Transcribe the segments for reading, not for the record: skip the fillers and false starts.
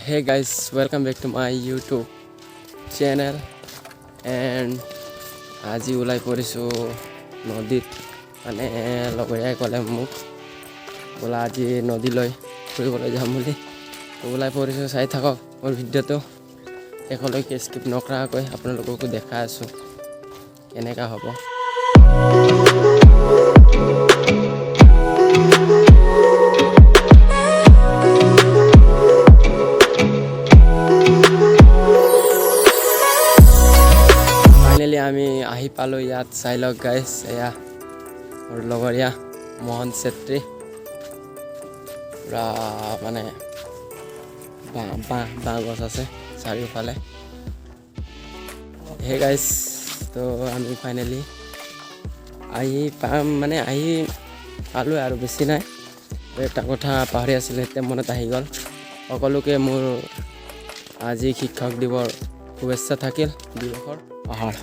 Hey guys, welcome back to my YouTube channel and আজি ওলাই পৰিছো নদীত মানে লগৰীয়াই ক'লে মোক বলা আজি নদীলৈ ফুৰিবলৈ যাম বুলি ওলাই পৰিছো চাই থাকক মোৰ ভিডিঅ'টো একেলগে স্কিপ নকৰাকৈ আপোনালোককো দেখাই আছো কেনেকা হ'ব আমি আহি পালো ইয়াত চাই লওক গাইস এয়া মোৰ লগৰীয়া মোহন চেত্ৰী মানে বাঁহ গছ আছে চাৰিওফালে হে গাইস তো আমি ফাইনেলি আহি পালো আৰু বেছি নাই এটা কথা পাহৰি আছিলোঁ এতিয়া মনত আহি গ'ল সকলোকে মোৰ আজি শিক্ষক দিৱসৰ শুভেচ্ছা থাকিল দিৱসৰ পাহাৰ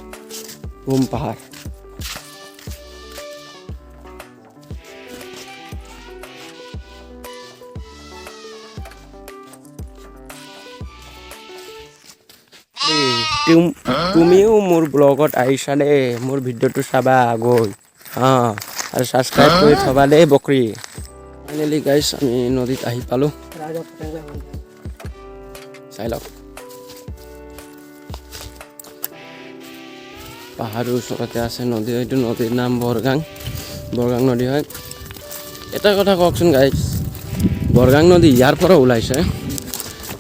তুমিও মোৰ ব্লগত আহিছা দেই মোৰ ভিডিঅ'টো চাবা গৈ আৰু সাবস্ক্ৰাইব কৰি থবা দেই বকৰি ফাইনেলি গাইছ আমি নদীত আহি পালো চাই লওক পাহাৰৰ ওচৰতে আছে নদী এইটো নদীৰ নাম বৰগাং নদী হয় এটা কথা কওকচোন গাইছ বৰগাং নদী ইয়াৰ পৰা ওলাইছে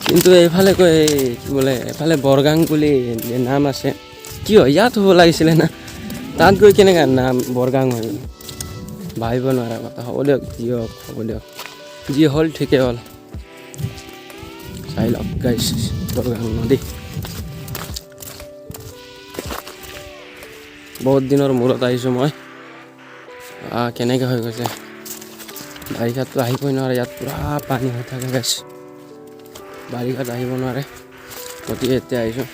কিন্তু এইফালে কৈ কি বোলে এফালে বৰগাং বুলি নাম আছে কিয় ইয়াত হ'ব লাগিছিলে না তাত গৈ কেনেকৈ নাম বৰগাং হৈ গ'ল ভাবিব নোৱাৰা কথা হ'ব দিয়ক যি হ'ল ঠিকেই হ'ল চাই লওক গাইছ বৰগাং নদী বহুত দিনৰ মূৰত আহিছোঁ মই কেনেকৈ হৈ গৈছে বাৰিষাততো আহিবই নোৱাৰে ইয়াত পুৰা পানী হৈ থাকে গাইছ বাৰিষাত আহিব নোৱাৰে গতিকে এতিয়া আহিছোঁ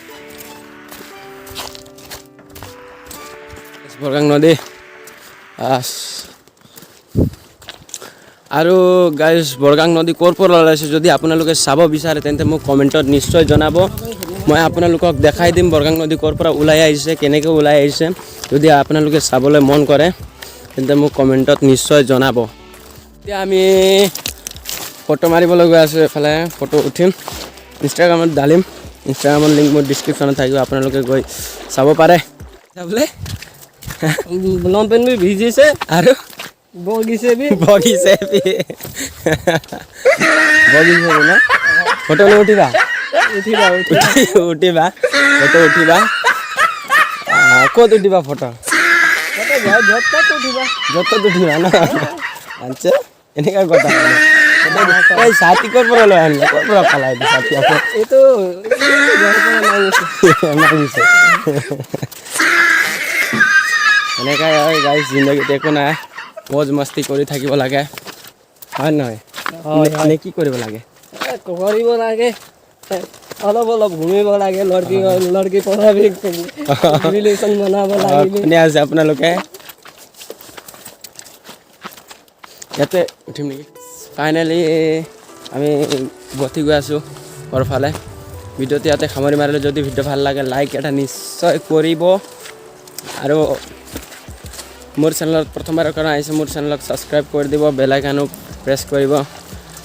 বৰগাং নদী আৰু গাইছ বৰগাং নদী ক'ৰ পৰা ওলাইছে যদি আপোনালোকে চাব বিচাৰে তেন্তে মোক কমেণ্টত নিশ্চয় জনাব মই আপোনালোকক দেখাই দিম বৰগাং নদী ক'ৰ পৰা ওলাই আহিছে কেনেকৈ ওলাই আহিছে যদি আপোনালোকে চাবলৈ মন কৰে তেন্তে মোক কমেণ্টত নিশ্চয় জনাব এতিয়া আমি ফটো মাৰিবলৈ গৈ আছোঁ এফালে ফটো উঠিম ইনষ্টাগ্ৰামত ডালিম ইনষ্টাগ্ৰামৰ লিংক মোৰ ডিছক্ৰিপশ্যনত থাকিব আপোনালোকে গৈ চাব পাৰে বোলে লং পেণ্ট বি ভিজিছে আৰু বগিছে না ফটো উঠিবা উঠিবা ফটো উঠিবা ক'ত উঠিবা ফটো য'ত উঠিবা ন আচ্ছা এনেকুৱা কথা ছাতি ক'ৰ পৰা লৈ আনিলে ক'ৰ পৰা পেলাই দি ছাতি আকৌ এইটো মাগিছে এনেকুৱাই হয় গাইছ জিন্দগীত একো নাই মজ মস্তি কৰি থাকিব লাগে হয় নহয় মানে কি কৰিব লাগে অলপ ঘূৰিব লাগে লড়কি পঢ়াবি ৰিলেশ্যন বনাব লাগে শুনি আছে আপোনালোকে ইয়াতে উঠিম নেকি ফাইনেলি আমি গতি গৈ আছোঁ ঘৰফালে ভিডিঅ'টো ইয়াতে সামৰি মাৰিলে যদি ভিডিঅ' ভাল লাগে লাইক এটা নিশ্চয় কৰিব আৰু মোৰ চেনেলত প্ৰথমবাৰৰ কাৰণে আহিছে মোৰ চেনেলক ছাবস্ক্ৰাইব কৰি দিব বেল আইকনো প্ৰেছ কৰিব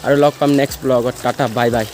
আৰু লগ পাম নেক্সট ব্লগত টাটা বাই বাই